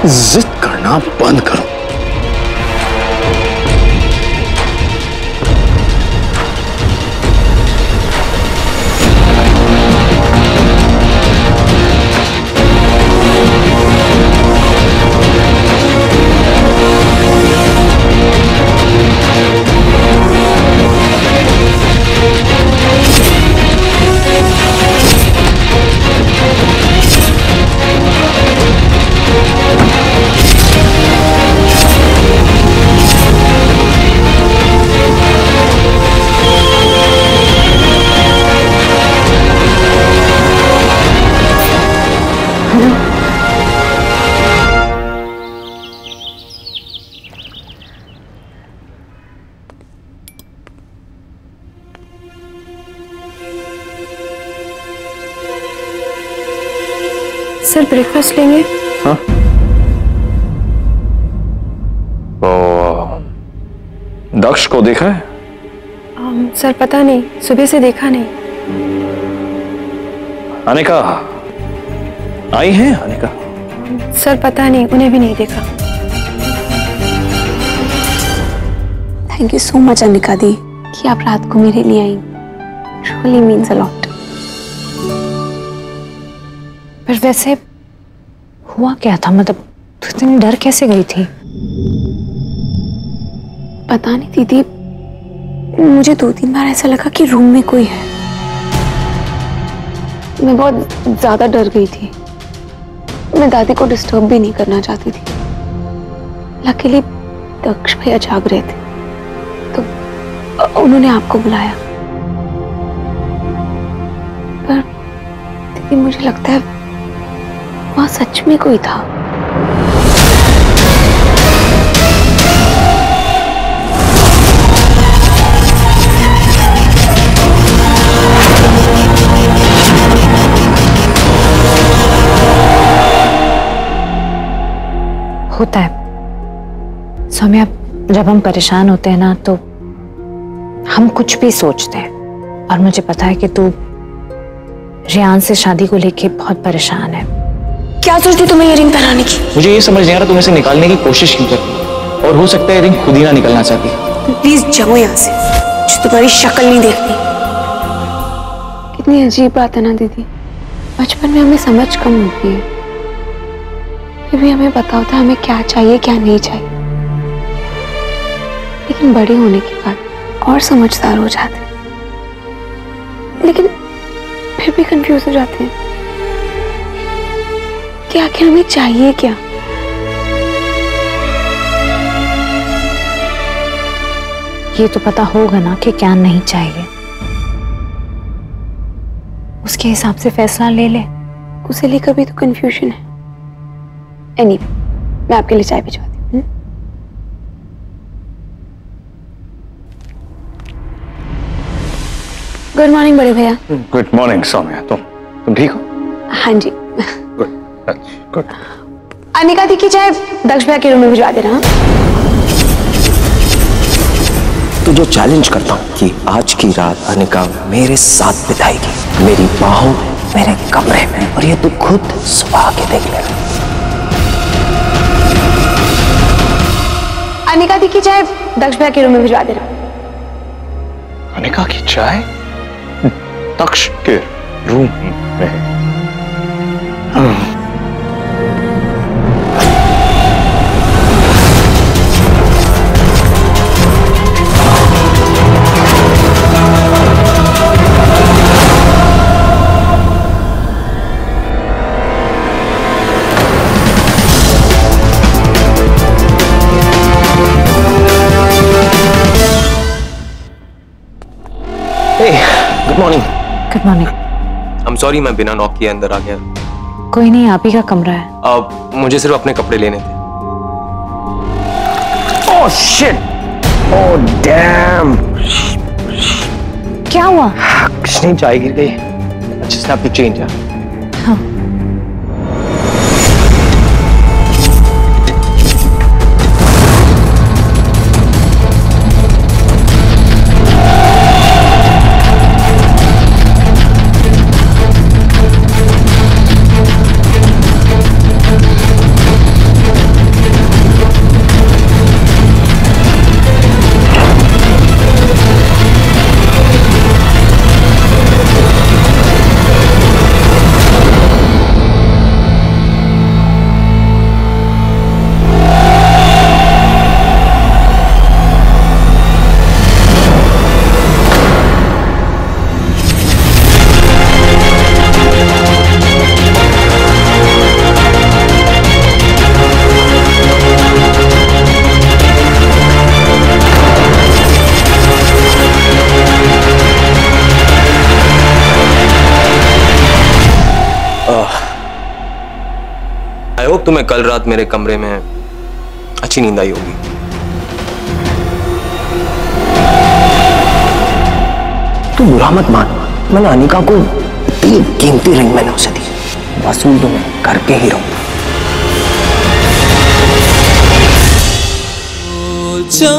जिद करना बंद करो। सर ब्रेकफास्ट लेंगे? हाँ? दक्ष को देखा है? सर पता नहीं, सुबह से देखा नहीं। अनिका आई है? अनिका सर पता नहीं, उन्हें भी नहीं देखा। Thank you so much Anika di कि आप रात को मेरे लिए आई। Really means a lot. पर वैसे हुआ क्या था? मतलब तू इतनी डर कैसे गई थी? पता नहीं दीदी, मुझे 2-3 बार ऐसा लगा कि रूम में कोई है। मैं बहुत ज्यादा डर गई थी। मैं दादी को डिस्टर्ब भी नहीं करना चाहती थी। लकीली दक्ष भैया जाग रहे थे तो उन्होंने आपको बुलाया। पर दीदी मुझे लगता है वहां सच में कोई था। होता है सौम्या, जब हम परेशान होते हैं ना तो हम कुछ भी सोचते हैं। और मुझे पता है कि तू रियान से शादी को लेके बहुत परेशान है। क्या सोचती तुम्हें ये रिंग पहनाने की? मुझे ये समझ नहीं आ रहा तुम इसे निकालने की कोशिश क्यों करती, और हो सकता है रिंग खुद ही ना निकलना चाहती। प्लीज जाओ यहाँ से, मुझे तुम्हारी शक्ल नहीं देखनी। कितनी अजीब बात है ना दीदी, बचपन में हमें समझ कम होती है, फिर भी हमें पता होता है हमें क्या चाहिए क्या नहीं चाहिए। लेकिन बड़े होने के बाद और समझदार हो जाते हैं, लेकिन फिर भी कंफ्यूज हो जाते हैं कि आखिर हमें चाहिए क्या। ये तो पता होगा ना कि क्या नहीं चाहिए, उसके हिसाब से फैसला ले ले। उसे लेकर भी तो कंफ्यूजन है। एनीवे, मैं आपके लिए चाय भिजवाती हूँ। गुड मॉर्निंग बड़े भैया। गुड मॉर्निंग सौम्या, तुम ठीक हो? हाँ जी। Good good. अनिका दी की चाय दक्ष भैया के रूम में भिजवा देना। तुझे चैलेंज करता हूँ कि आज की रात अनिका मेरे साथ बिताएगी, मेरी बाहों में, मेरे कमरे में, और ये तू खुद सुबह के देख ले। अनिका दी की चाय दक्ष भैया के रूम में भिजवा देना। अनिका की चाय दक्ष के रूम में? Good morning. Good morning. I'm sorry, मैं बिना नॉक किए अंदर आ गया। कोई नहीं, आप ही का कमरा है। अब मुझे सिर्फ अपने कपड़े लेने थे। Oh shit! Oh damn! क्या हुआ? कुछ नहीं, चाय गिर गई। I just have to change it. हाँ। होप तुम्हें कल रात मेरे कमरे में अच्छी नींद आई होगी। तू बुरा मत मान, मैंने अनिका को इतनी कीमती रिंग मैंने उसे दी, वसूल तो मैं करके ही रहूंगा। जाना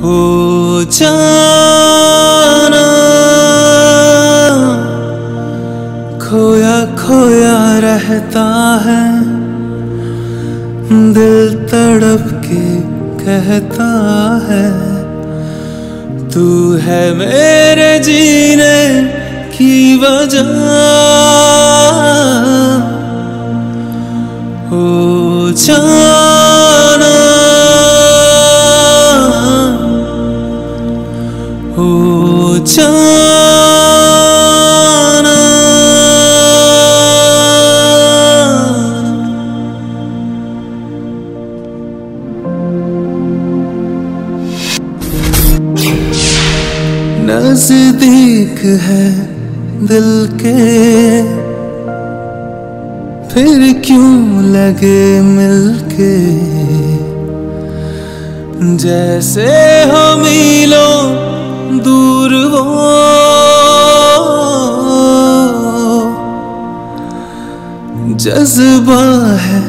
हो जाना, खोया खोया रहता है, दिल तड़प के कहता है, तू है मेरे जीने की वजह, हो जाना हो जाना। नजदीक है दिल के, फिर क्यों लगे मिलके, जैसे हो मीलों दूर वो, जज्बा है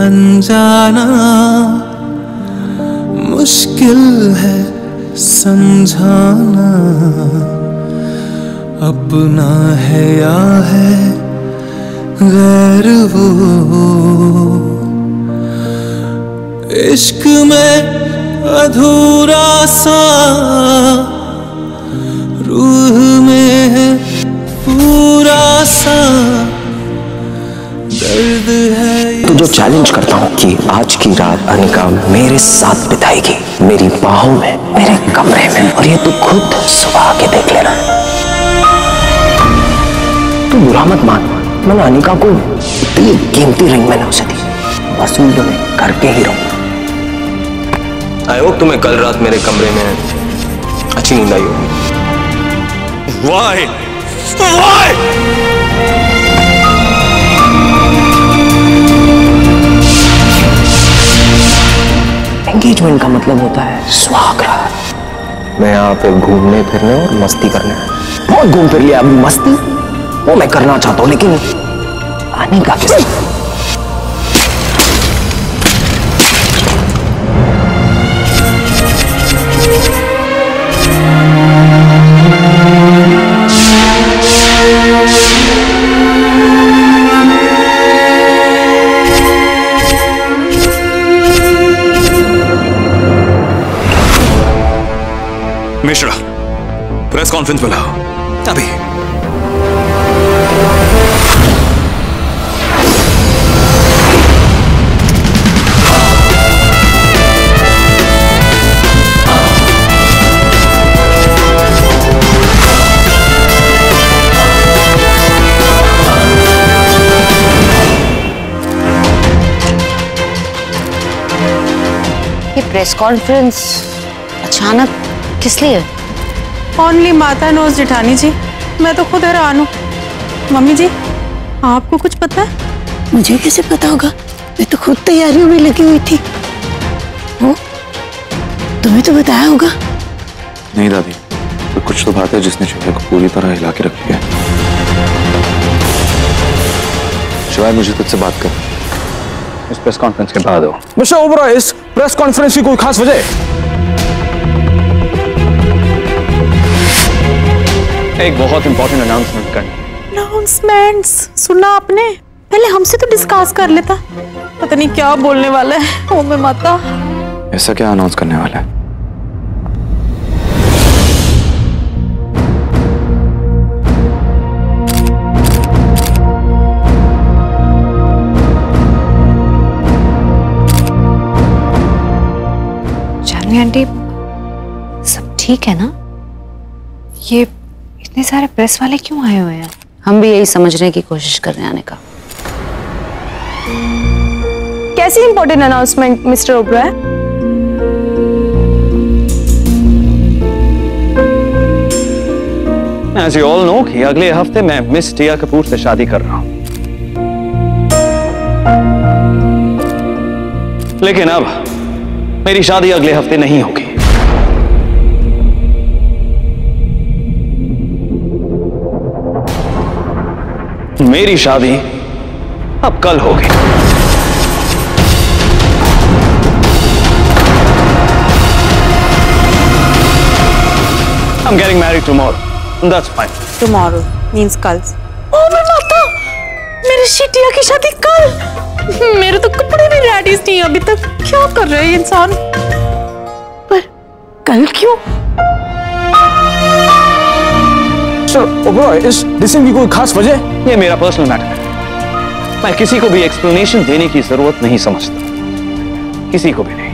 अनजाना, मुश्किल है समझाना, अपना है या है गैर वो, इश्क में अधूरा सा रूह में है पूरा सा दर्द है। तो जो चैलेंज करता हूँ कि आज की रात अनिका मेरे साथ बिताएगी, मेरी बाहों में, मेरे कमरे में, और ये तू खुद सुबह के देख लेना। तू बुरा मत मान, मैंने अनिका को इतनी कीमती रिंग मैंने उसे दी, वसूल तो मैं करके ही रहूंगा। आई होप तुम्हें कल रात मेरे कमरे में अच्छी नींद आई होगी। Why? Why? एंगेजमेंट का मतलब होता है सुहाग रात। मैं यहाँ पे घूमने फिरने और मस्ती करने आया। बहुत घूम फिर लिया, अब मस्ती वो मैं करना चाहता हूँ, लेकिन अनिका के साथ। मिश्रा, प्रेस कॉन्फ्रेंस बुलाओ अभी। ये प्रेस कॉन्फ्रेंस अचानक किस लिए? ओनली माता नोज जेठानी जी, मैं तो खुद हैरान हूँ। मम्मी जी, आपको कुछ पता है? मुझे कैसे पता होगा, मैं तो खुद तैयारियों में लगी हुई थी। वो तुम्हें तो बताया होगा। नहीं दादी, तो कुछ तो बात है जिसने शिवाय को पूरी तरह हिला के रख दिया। शिवाय, मुझे तुझसे बात कर इस प्रेस कॉन्फ्रेंस के बाद हो। मिस्टर ओबरॉय, इस प्रेस कॉन्फ्रेंस की कोई खास वजह? एक बहुत इंपॉर्टेंट अनाउंसमेंट करना। अनाउंसमेंट्स सुना आपने? पहले हमसे तो डिस्कस कर लेता। पता नहीं क्या बोलने वाला है ओ मैं माता। ऐसा क्या अनाउंस करने वाला है? जानवी आंटी, सब ठीक है ना? ये इतने सारे प्रेस वाले क्यों आए हुए हैं? हम भी यही समझने की कोशिश कर रहे हैं अनिका। कैसी important announcement mister Oberoi? As you all know कि अगले हफ्ते मैं मिस टिया कपूर से शादी कर रहा हूं, लेकिन अब मेरी शादी अगले हफ्ते नहीं होगी। मेरी शादी अब कल होगी। I'm getting married tomorrow. That's fine. Tomorrow means कल। ओ मेरी माता, मेरी शिटिया की शादी कल। मेरे तो कपड़े भी रेडी नहीं अभी तक। क्या कर रहे हैं इंसान? पर कल क्यों? सर ओबरॉय, इस डिसिंग की कोई खास वजह? ये मेरा पर्सनल मैटर है। मैं किसी को भी एक्सप्लेनेशन देने की जरूरत नहीं समझता, किसी को भी नहीं।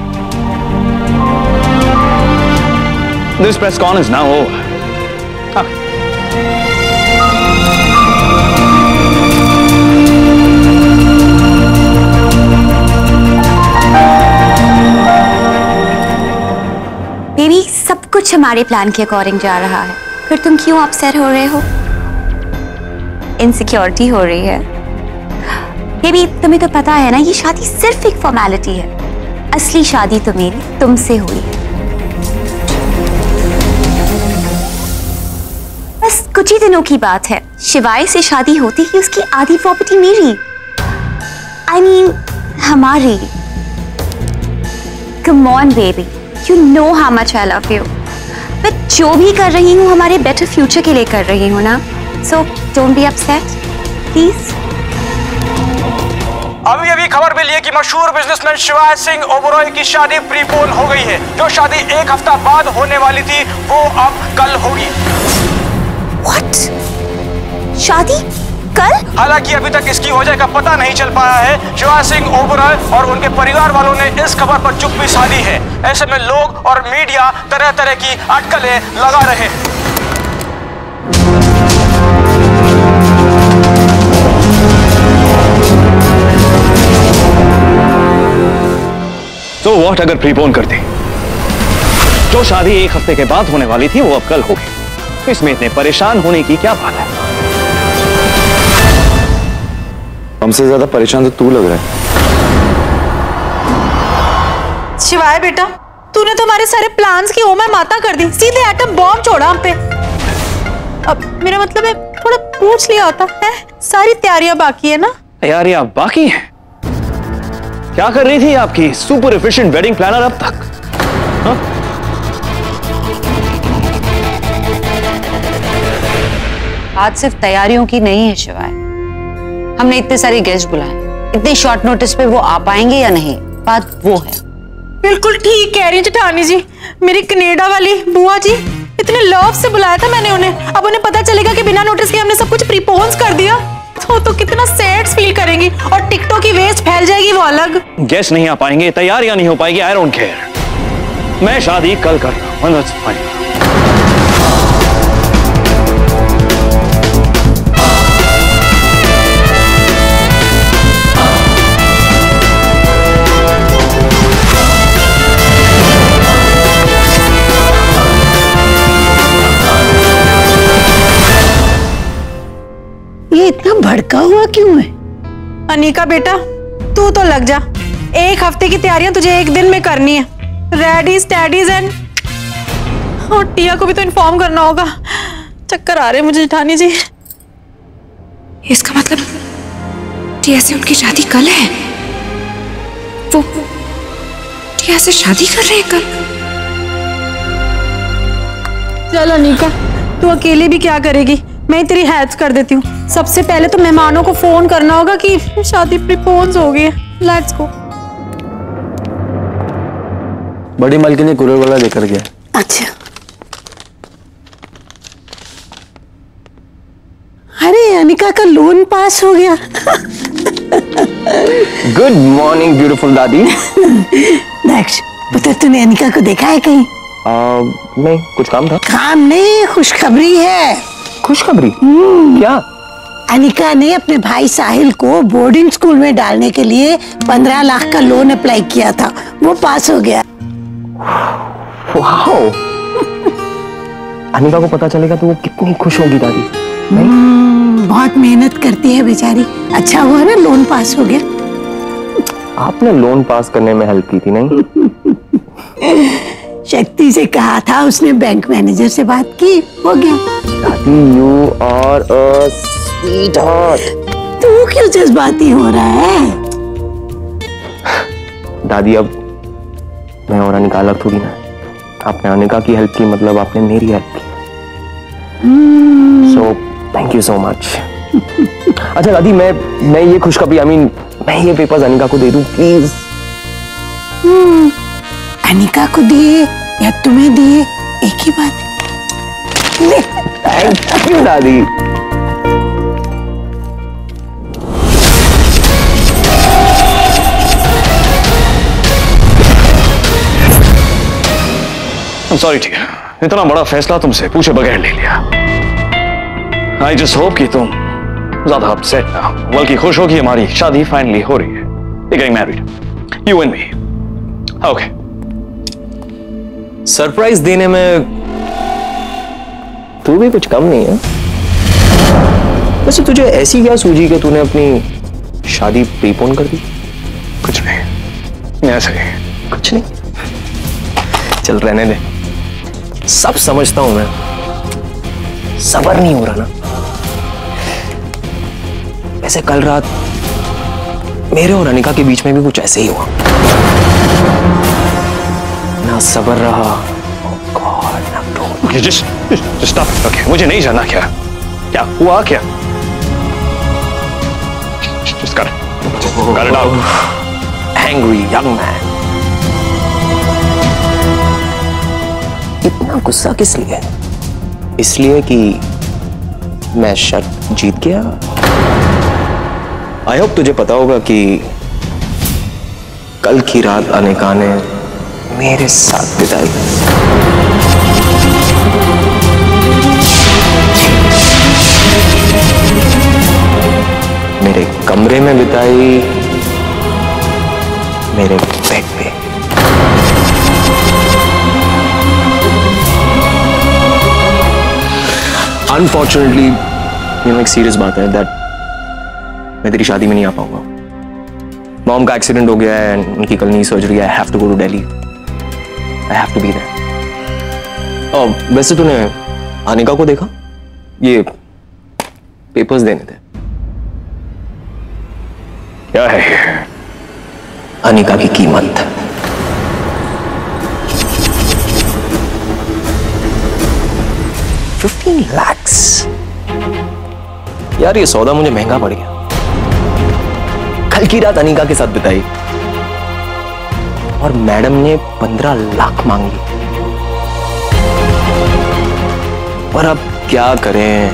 This press con is now over. Baby, सब कुछ हमारे प्लान के अकॉर्डिंग जा रहा है, फिर तुम क्यों अपसेट हो रहे हो? इनसिक्योरिटी हो रही है? बेबी, तुम्हें तो पता है ना, ये शादी सिर्फ एक फॉर्मेलिटी है। असली शादी तो मेरी तुमसे हुई है। बस कुछ ही दिनों की बात है, शिवाय से शादी होती ही उसकी आधी प्रॉपर्टी मेरी, I mean, हमारी। Come on baby, you know how much I love you. मैं जो भी कर रही हूँ हमारे बेटर फ्यूचर के लिए कर रही हूँ ना, so don't be upset, please. अभी अभी खबर मिली है कि मशहूर बिजनेसमैन शिवाय सिंह ओबरॉय की शादी प्रीपोन हो गई है। जो शादी एक हफ्ता बाद होने वाली थी वो अब कल होगी। What? शादी कल? हालांकि अभी तक इसकी वजह का पता नहीं चल पाया है। शिवाय सिंह ओबरॉय और उनके परिवार वालों ने इस खबर पर चुप्पी साधी है। ऐसे में लोग और मीडिया तरह तरह की अटकलें लगा रहे हैं। तो व्हाट अगर प्रीपोन कर दी? जो शादी एक हफ्ते के बाद होने वाली थी वो अब कल होगी। इसमें इतने परेशान होने की क्या बात है? हमसे ज्यादा परेशान तो तू लग रहा है। शिवाय बेटा, तूने तो हमारे सारे प्लान्स की ओमर माता कर दी, सीधे एटम बॉम्ब छोड़ा हम पे। अब मेरा मतलब है थोड़ा पूछ लिया होता है, सारी तैयारियां बाकी है ना? तैयारियां बाकी हैं? क्या कर रही थी आपकी सुपर एफिशिएंट वेडिंग प्लानर अब तक? हा? बात सिर्फ तैयारियों की नहीं है शिवाय, हमने इतने सारे गेस्ट बुलाए, इतने शॉर्ट नोटिस पे वो आ पाएंगे या नहीं, बात वो है। बिल्कुल ठीक कह रही जेठानी जी। मेरी कनेडा वाली बुआ जी, इतने लव से बुलाया था मैंने उन्हें, अब उन्हें पता चलेगा कि बिना नोटिस के हमने सब कुछ प्रीपोज कर दिया तो कितना सैड फील करेंगी, और टिकटों की वेस्ट फैल जाएगी वो अलग। गेस्ट नहीं आ पाएंगे, तैयारियां नहीं हो पाएगी, आई डोंट केयर। मैं शादी कल कर रहा हूं, that's fine. ये इतना भड़का हुआ क्यों है? अनिका बेटा, तू तो लग जा, एक हफ्ते की तैयारियां तुझे एक दिन में करनी है। रेडी स्टडीज एंड, और टिया को भी तो इन्फॉर्म करना होगा। चक्कर आ रहे मुझे जेठानी जी। इसका मतलब टिया से उनकी शादी कल है? वो टिया से शादी कर रहे हैं कल? चल अनिका, तू अकेले भी क्या करेगी, मैं तेरी हेल्प कर देती हूँ। सबसे पहले तो मेहमानों को फोन करना होगा कि शादी प्रीपोज हो गई है। Let's go. बड़ी मालकिन ने कुरियर वाला लेकर गया। अच्छा, अरे अनिका का लोन पास हो गया। गुड मॉर्निंग ब्यूटीफुल दादी। दक्ष, पुत्र तूने अनिका को देखा है कहीं? नहीं, कुछ काम था। काम नहीं, खुशखबरी है। खुशखबरी? क्या? अनिका ने अपने भाई साहिल को बोर्डिंग स्कूल में डालने के लिए 15 लाख का लोन अप्लाई किया था, वो पास हो गया। वाओ। अनिका को पता चलेगा तो वो कितनी खुश होगी दादी। बहुत मेहनत करती है बेचारी। अच्छा हुआ ना लोन पास हो गया। आपने लोन पास करने में हेल्प की थी नहीं? शक्ति से कहा था, उसने बैंक मैनेजर से बात की, हो गया। दादी यू आर अ स्वीटहार्ट। तू क्यों जज्बाती हो रहा है? दादी अब मैं और अनिका अलग थोड़ी ना। आपने अनिका की हेल्प की मतलब आपने मेरी हेल्प की। So thank you so much. अच्छा दादी मैं ये खुशखबरी मैं ये पेपर्स अनिका को दे दूं प्लीज? अनिका को दिए या तुम्हें दिए एक ही बात है। थैंक यू दादी। सॉरी ठीक है, इतना बड़ा फैसला तुमसे पूछे बगैर ले लिया। आई जस्ट होप कि तुम ज्यादा अपसेट ना हो, बल्कि खुश हो कि हमारी शादी फाइनली हो रही है। We're getting married, you and me. Okay. Surprise देने में तू भी कुछ कम नहीं है। वैसे तुझे ऐसी क्या सूझी कि तूने अपनी शादी प्रीपोन कर दी? कुछ नहीं, ऐसे ही। कुछ नहीं, चल रहने दे। सब समझता हूं मैं, सब्र नहीं हो रहा ना। वैसे कल रात मेरे और अनिका के बीच में भी कुछ ऐसे ही हुआ। ना सब्र रहा। Oh God, ना Okay, just stop it. Okay, मुझे नहीं जानना क्या हुआ क्या? Just cut it out. Angry young man. इतना गुस्सा किस लिए? इसलिए कि मैं शर्त जीत गया। आई होप तुझे पता होगा कि कल की रात अनिका ने मेरे साथ बिताई। मेरे कमरे में बिताई, मेरे बेड पे। अनफॉर्चुनेटली एक सीरियस बात है दैट मैं तेरी शादी में नहीं आ पाऊंगा। मॉम का एक्सीडेंट हो गया है, उनकी कल नी सर्जरी है। I have to go to Delhi. I have to be there. वैसे तूने अनिका को देखा? ये पेपर्स देने थे। क्या है ये? अनिका की कीमत। $15 लाख। यार ये सौदा मुझे महंगा पड़ गया। कल की रात अनिका के साथ बिताई और मैडम ने 15 लाख मांगी। और अब क्या करें?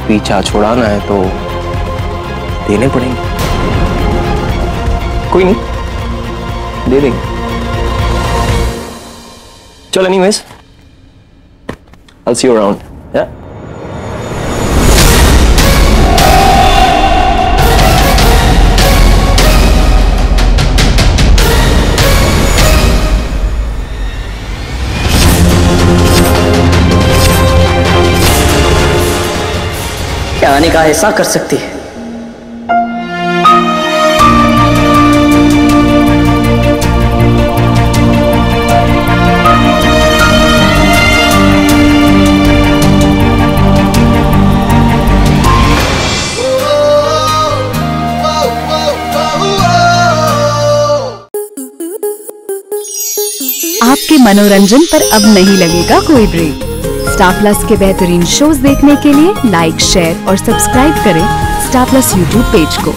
पीछा छुड़ाना है तो देने पड़ेंगे। कोई नहीं, दे देंगे। चल anyways, I'll see you around. Yeah. क्या अनिका ऐसा कर सकती है? आपके मनोरंजन पर अब नहीं लगेगा कोई ब्रेक। स्टार प्लस के बेहतरीन शोज देखने के लिए लाइक, शेयर और सब्सक्राइब करें स्टार प्लस यूट्यूब पेज को।